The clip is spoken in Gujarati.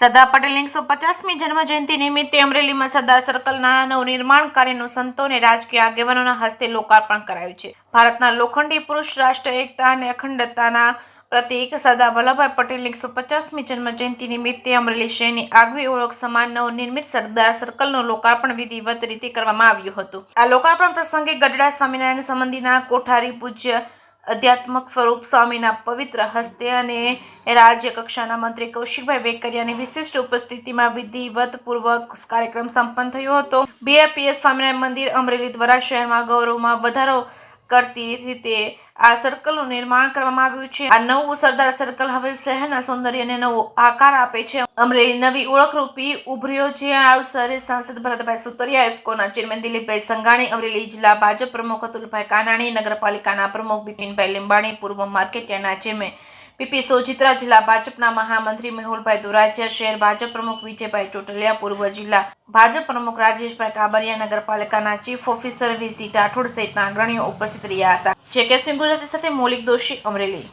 સરદાર પટેલની 150મી જન્મજયંતિ નિમિત્તે અમરેલીમાં સરદાર સર્કલના નવનિર્માણ કાર્યનું સંતો અને રાજકીય આગેવાનોના હસ્તે લોકાર્પણ કરાયું છે. ભારતના લોખંડી પુરુષ, રાષ્ટ્ર એકતા અને અખંડતાના પ્રતીક સરદાર વલ્લભભાઈ પટેલની 150મી જન્મજયંતિ નિમિત્તે અમરેલી શહેરની આગવી ઓળખ સમાન નવનિર્મિત સરદાર સર્કલનું લોકાર્પણ વિધિવત રીતે કરવામાં આવ્યું હતું. આ લોકાર્પણ પ્રસંગે ગઢડા સ્વામિનારાયણ સંબંધીના કોઠારી પૂજ્ય આધ્યાત્મક સ્વરૂપ સ્વામીના પવિત્ર હસ્તે અને રાજ્ય કક્ષાના મંત્રી કૌશિકભાઈ વેકરિયાની વિશિષ્ટ ઉપસ્થિતિમાં વિધિવત પૂર્વક કાર્યક્રમ સંપન્ન થયો હતો. બીઆઈપીએસ સ્વામિનારાયણ મંદિર અમરેલી દ્વારા શહેરમાં ગૌરવમાં વધારો કરતી રીતે આ સર્કલનું નિર્માણ કરવામાં આવ્યું છે. આ નવું સરદાર સર્કલ હવે શહેરના સૌંદર્યને નવો આકાર આપે છે. અમરેલી નવી ઓળખરૂપી ઉભર્યો છે. આ અવસરે સાંસદ ભરતભાઈ સુતરિયા, એફકોના ચેરમેન દિલીપભાઈ સંઘાણી, અમરેલી જિલ્લા ભાજપ પ્રમુખ અતુલભાઈ કાનાણી, નગરપાલિકાના પ્રમુખ બિપિનભાઈ લીંબાણી, પૂર્વ માર્કેટયાર્ડના ચેરમેન પીપી સોજિત્રા, જિલ્લા ભાજપના મહામંત્રી મેહુલભાઈ દુરાજિયા, શહેર ભાજપ પ્રમુખ વિજયભાઈ ટોટલિયા, પૂર્વ જિલ્લા ભાજપ પ્રમુખ રાજેશભાઈ કાબરિયા, નગરપાલિકાના ચીફ ઓફિસર વીસી રાઠોડ સહિતના અગ્રણીઓ ઉપસ્થિત રહ્યા હતા. જે કે સિંધુ સાથે મૌલિક દોશી, અમરેલી.